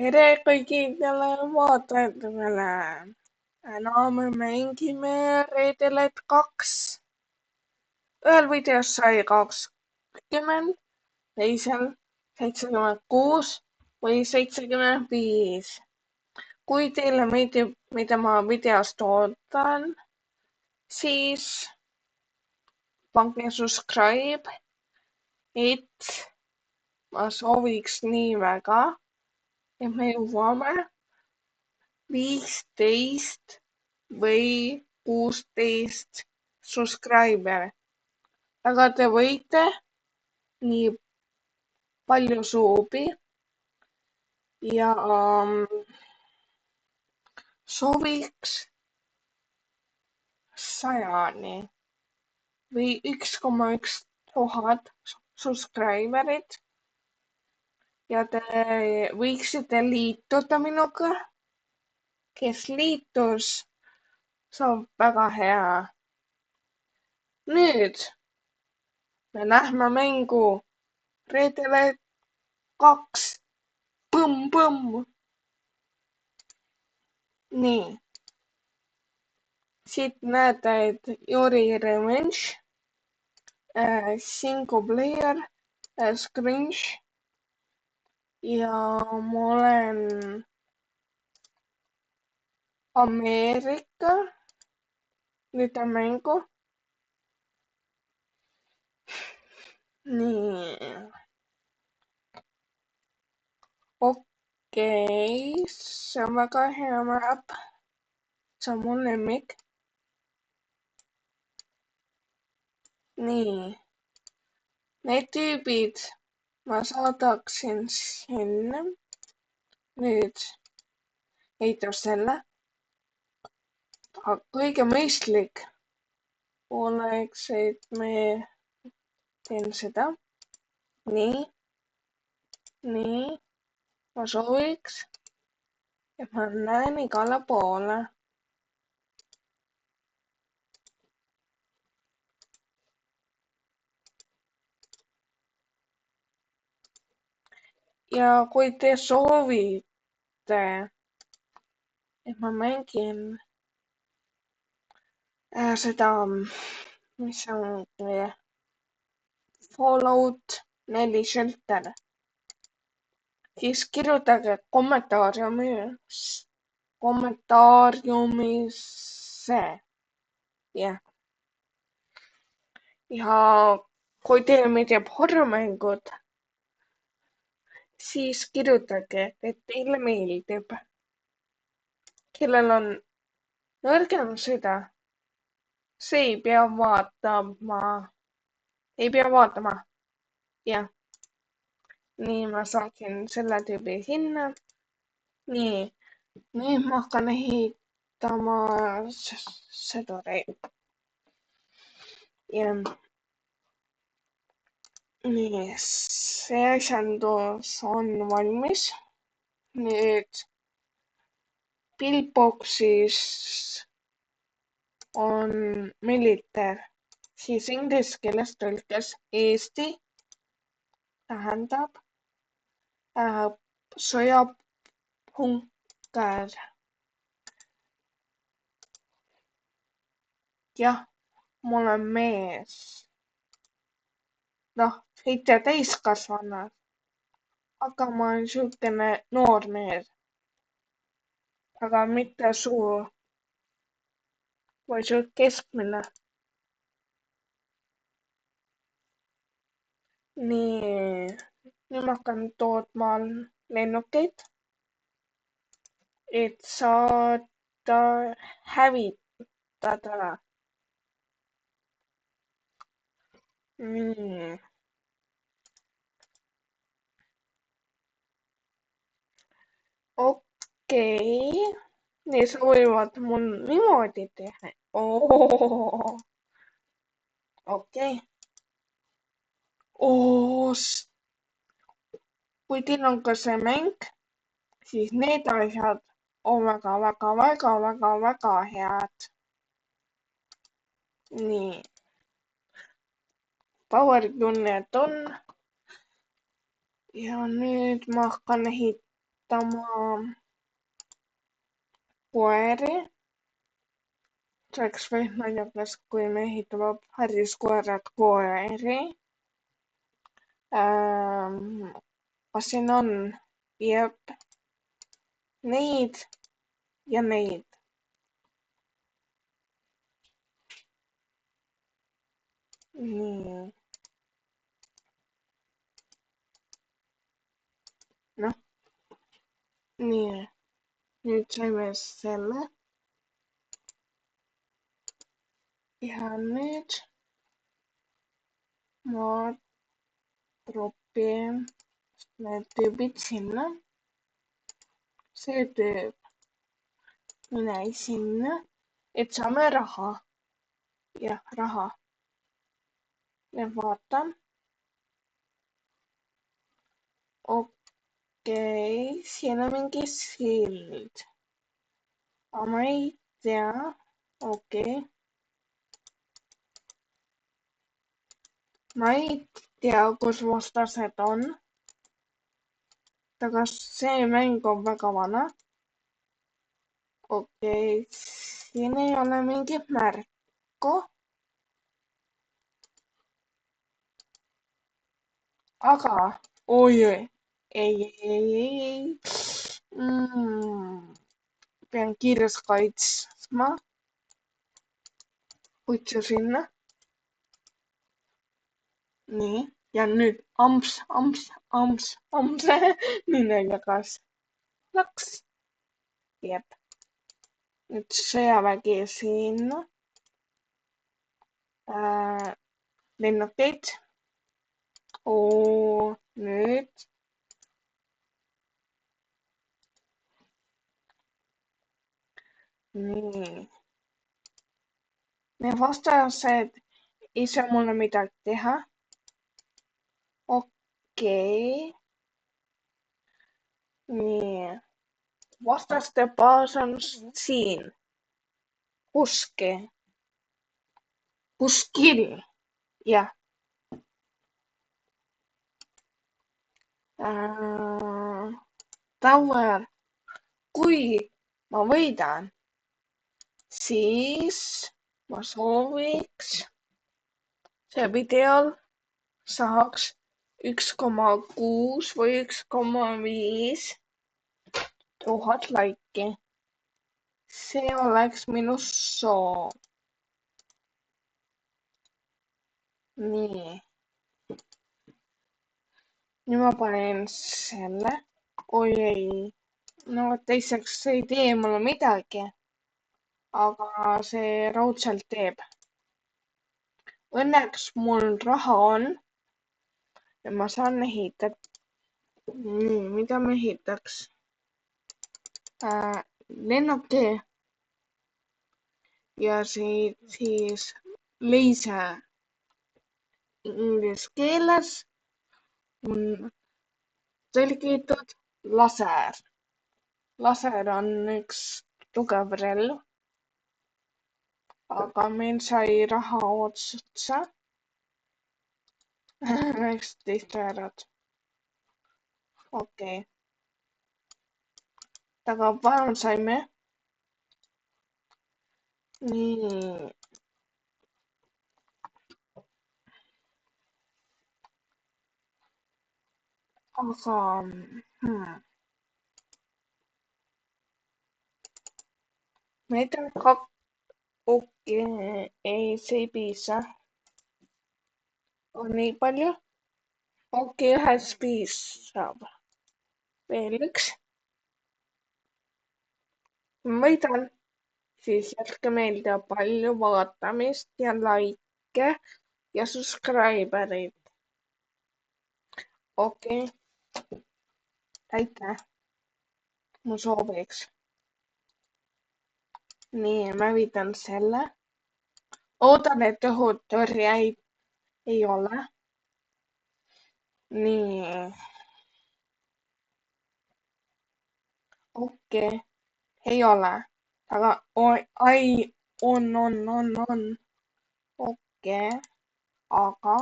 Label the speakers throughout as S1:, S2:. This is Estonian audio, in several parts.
S1: tere kõigile vaatajatele! Täna me mängime Red Alert 2. Ühel videos sai 20, teisel 76 või 75. Kui teile meeldib, mida ma videost ootan, siis pange subscribe, et ma sooviks nii väga, et me jõuame 15 või 16 subscriberi. Aga te võite nii palju soovi ja sooviks 100 või 1,1 tuhat subscriberit ja te võiksite liituda minuga. Kes liitus, see on väga hea. Nüüd me lähme mängu Red Alert 2. Põmm. Nii. Siit näete, et Yuri Revenge, single player, scringe ja ma olen Ameerika. Nüüd on mängu. Nii. Okei, see on väga hea map. See on mu lemmik. Nii. Need tüübid ma saadaksin sinna. Nüüd heitab selle. Aga kõige mõistlik oleks, et me teen seda. Nii. Ma sooviks, et ma näen igale poole. Ja kui te soovite, et ma mängin seda, mis on Fallout 4 Shelter, siis kirjutage kommentaariumisse. Jah. Ja kui teile meeldib horrormängud, siis kirjutage, et teile meeldib. Kellel on nõrgem süda, see ei pea vaatama. Jah. Nii, ma saatsin selle tüübi sinna. Nii, nüüd ma hakkan ehitama seda reid. Ja. Nii, see asjandus on valmis. Nüüd Pillboxis on militer, siis inglise keeles tõlkes Eesti tähendab sõjapunker. Jah, ma olen mees. Noh, mitte täiskasvanud, aga ma olen siukene noor mees. Aga mitte suur, vaid siuke keskmine. Nii, nüüd ma hakkan tootma lennukeid, et saada hävitada. Nii. Okei. Need soovivad mul niimoodi teha. Okei. Kui teil on ka see mäng, siis need asjad on väga head. Nii. Power-unit on. Ja nüüd ma hakkan ehitama ehitama koeri. See oleks päris naljakas, kui me ehitame Harris koerad koeri. Kas siin on? Jep. Neid ja neid. Nii. Noh. Nii. Nüüd saime selle. Ja nüüd ma tropin need tüübid sinna. See tüüp. Mine sinna, et saame raha. Jah, raha. Ja vaatan. Okei, siin on mingi sild. Aga ma ei tea. Okei. Ma ei tea, kus vastased on. Aga see mäng on väga vana. Okei, siin ei ole mingit märku. Aga, oi, ei. Pean kiiresti kaitsma. Kutsu sinna. Nii, ja nüüd amps. Nii naljakas. Laks. Jep. Nüüd sõjavägi sinna. Lennukeid. Nüüd. Nii. Need vastased ei saa mulle midagi teha. Okei. Nii. Vastaste baas on siin. Kuskil. Jah. Tower. Kui ma võidan, siis ma sooviks see videol saaks 1,6 või 1,5 tuhat laiki. See oleks minu soov. Nii. Nüüd ma panen selle. Oi ei. No teiseks see ei tee mulle midagi. Aga see raudselt teeb. Õnneks mul raha on. Ja ma saan ehitada. Nii, mida ma ehitaks? Lennuki. Ja siis leiser. Inglise keeles on tõlgitud laser. Laser on üks tugev relv. Aga meil sai raha otsa. 19 eurot. Okei. Aga palju saime? Nii. Aga meid on okei, ei, see ei piisa. On nii palju? Okei, ühest piisab. Veel üks. Võidan. Siis jätke meelde palju vaatamist ja like ja subscribereid. Okei. Aitäh. Mu sooviks. Nii, ma viitan selle. Oodan, et õhutõrje ei ole. Nii. Okei. Ei ole. Aga ai, on. Okei. Aga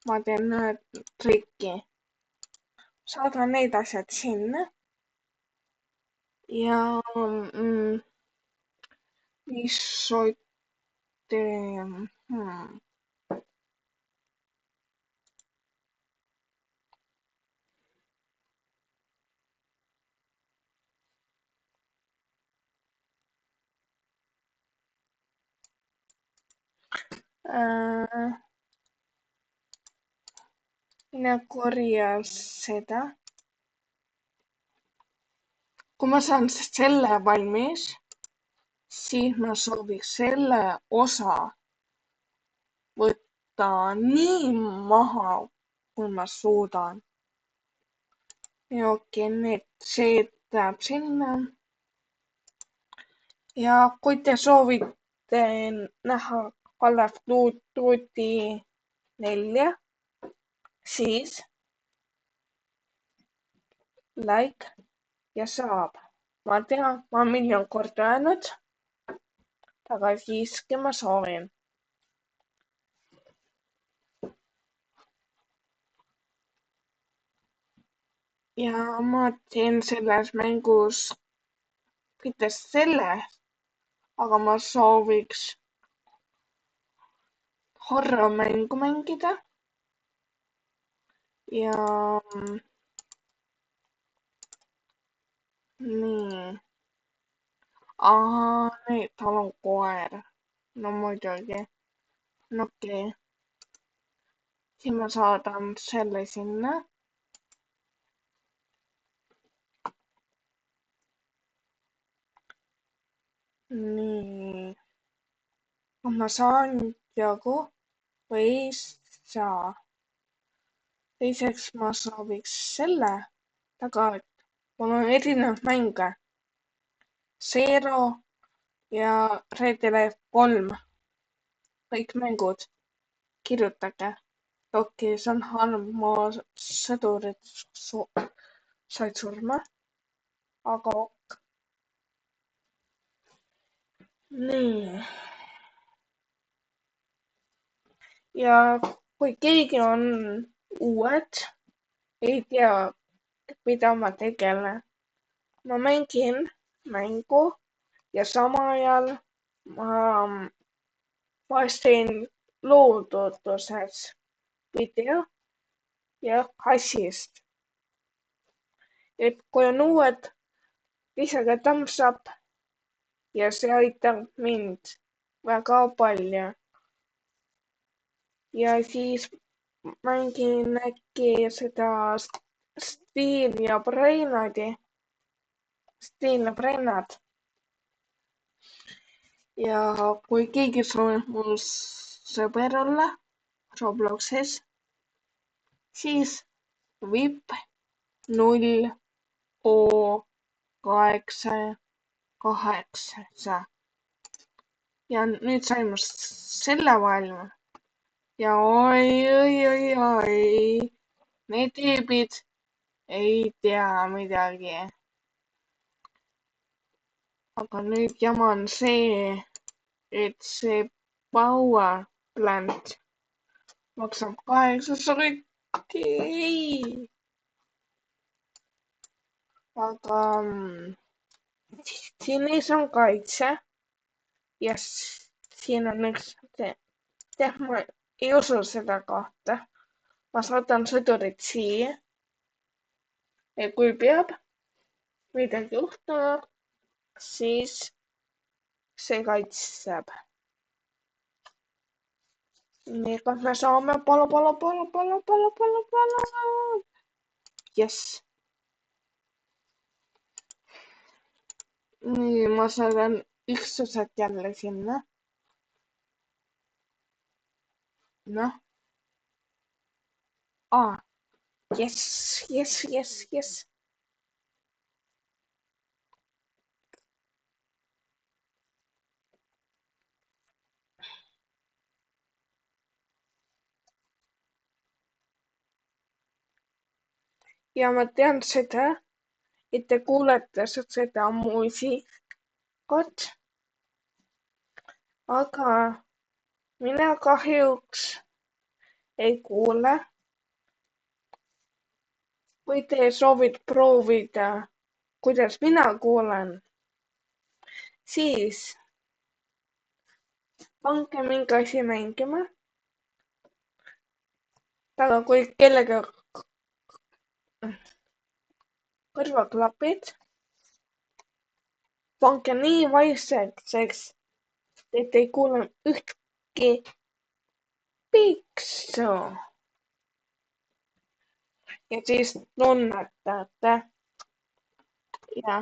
S1: ma teen nüüd trikki. saadan need asjad sinna ja mis soitti minä korjaan seda. Kui ma saan selle valmis, siis ma sooviks selle osa võtta nii maha, kui ma suudan. Ja okei, need see läheb sinna. Ja kui te soovite näha Call of Duty 4, siis like ja saab. Ma tean, ma olen miljon korda öelnud, aga siiski ma soovin. Ja ma teen selles mängus mitte selles, aga ma sooviks horror-mängu mängida ja nii. Need, tal on koer. No muidugi. No okei. Siis ma saadan selle sinna. Nii. Kas ma saan jagu või ei saa? Teiseks ma sooviks selle taga, et mul on erinevaid mänge. Zero ja Red Alert 3. Kõik mängud. Kirjutage. Okei, see on halb, mu sõdurid said surma. Aga ok. Nii. Ja kui keegi on uued, ei tea, mida ma tegelen. Ma mängin mängu ja samal ajal ma vahest teen looduses video ja kassist. Et kui on uued, lisage thumbs up ja see aitab mind väga palju. Ja siis mängin äkki seda Steel ja Brainad. Ja kui keegi soovib mul sõber olla Robloxis, siis VIP 0O88. Ja nüüd sain ma selle valima. Ja oi, need tüübid ei tea midagi. Aga nüüd jama on see, et see power plant maksab 8 sotti. Aga siin ees on kaitse ja siin on üks see. Ma ei usu seda kohta. Ma saadan sõdurid siia. Ja kui peab midagi juhtuma, siis see kaitseb. Nii, kas me saame? Palun. Jess. Nii, ma saadan üksused jälle sinna. Noh. Jess. Ja ma tean seda, et te kuulete seda muusikat, aga mina kahjuks ei kuule. kui te soovite proovida, kuidas mina kuulen, siis pange mingi asi mängima. Aga kui kellega kõrvaklapid, pange nii vaikseks, et ei kuule ühtki piksu. Ja siis tunnetate ja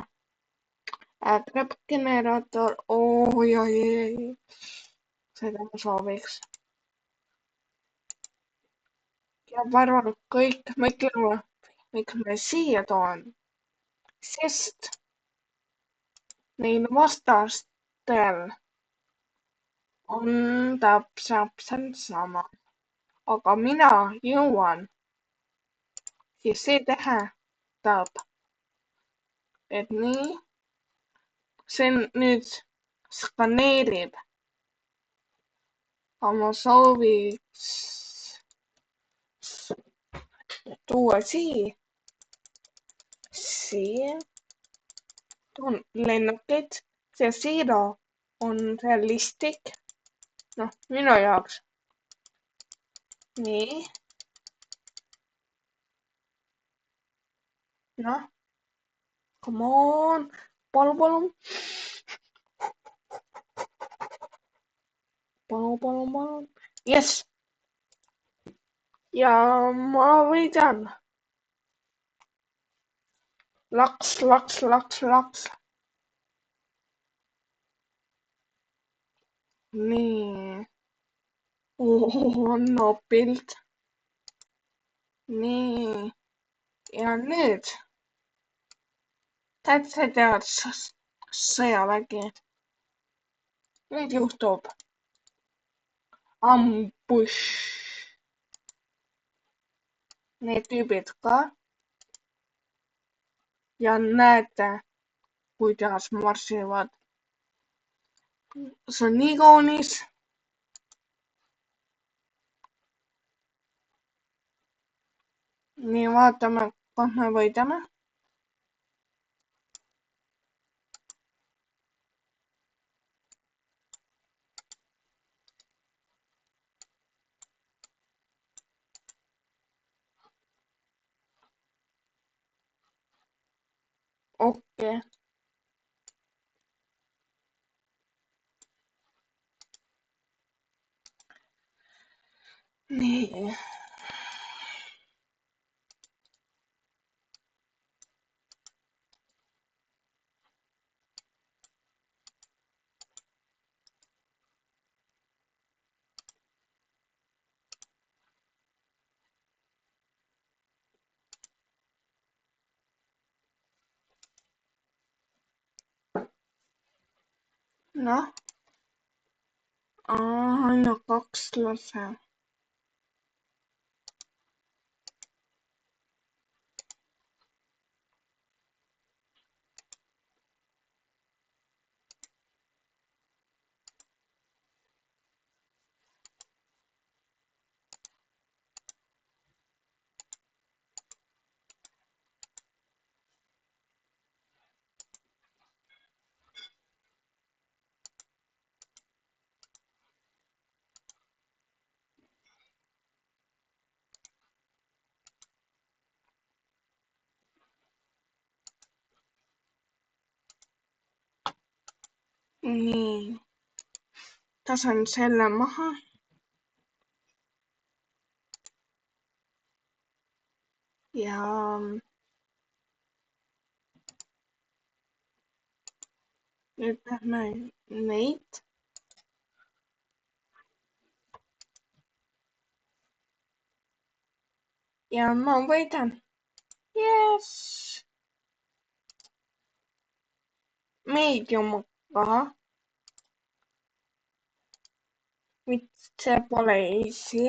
S1: ääreb generaator. Oi, seda ma sooviks. Ja ma arvan, kõik mõtlevad, miks ma siia toon, sest neil vastastel on täpselt sama, aga mina jõuan, siis see tähendab, et nii see nüüd skaneerib, aga ma sooviks tuua siia on lennukid, see Zero on realistlik, noh, minu jaoks. Nii. Noh, come on, palun. Palun. Yes. Ja ma võidan. Laks. Nii. Napilt. Nii. Ja nüüd. Täitsa tead sõjavägi. Nüüd juhtub ambush. Need tüübid ka. Ja näete, kuidas marssivad. See on nii kaunis. Nii, vaatame, kas me võidame. Okei. Nii. Noh. Ainult 2 lase. Nii. Tasan selle maha. Ja nüüd lähme neid. Ja ma võidan. Yes. Medium ka. See pole easy,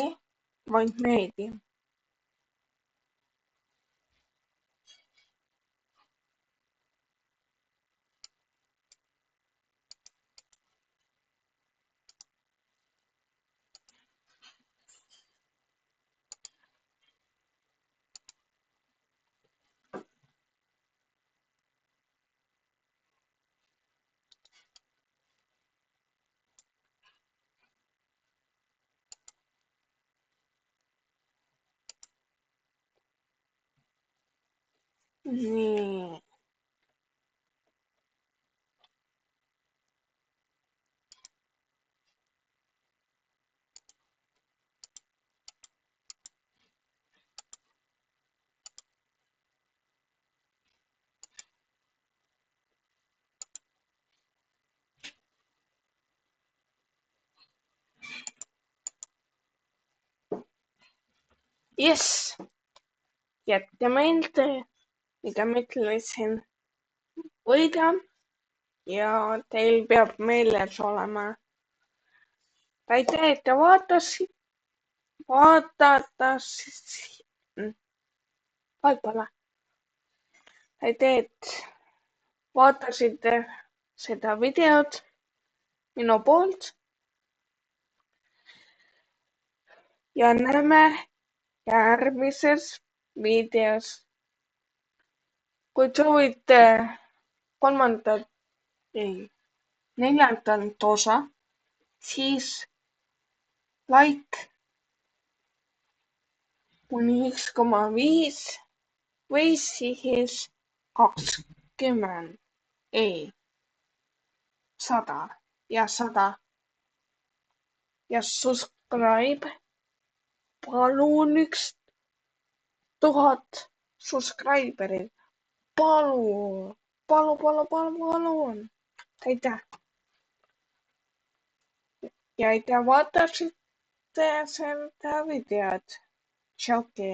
S1: vaid medium. nii. Jess, jätke meelde, mida ma ütlesin. Võidan ja teil peab meeles olema. Aitäh, et te võib-olla. Aitäh, et vaatasite seda videot minu poolt ja näeme järgmises videos. Kui soovite neljandat osa, siis like kuni 1,5 või siis 20, 100 ja subscribe. Palun 1000 subscriberit. Palun. Aitäh. Ja aitäh vaatasite seda videot. Tšauki.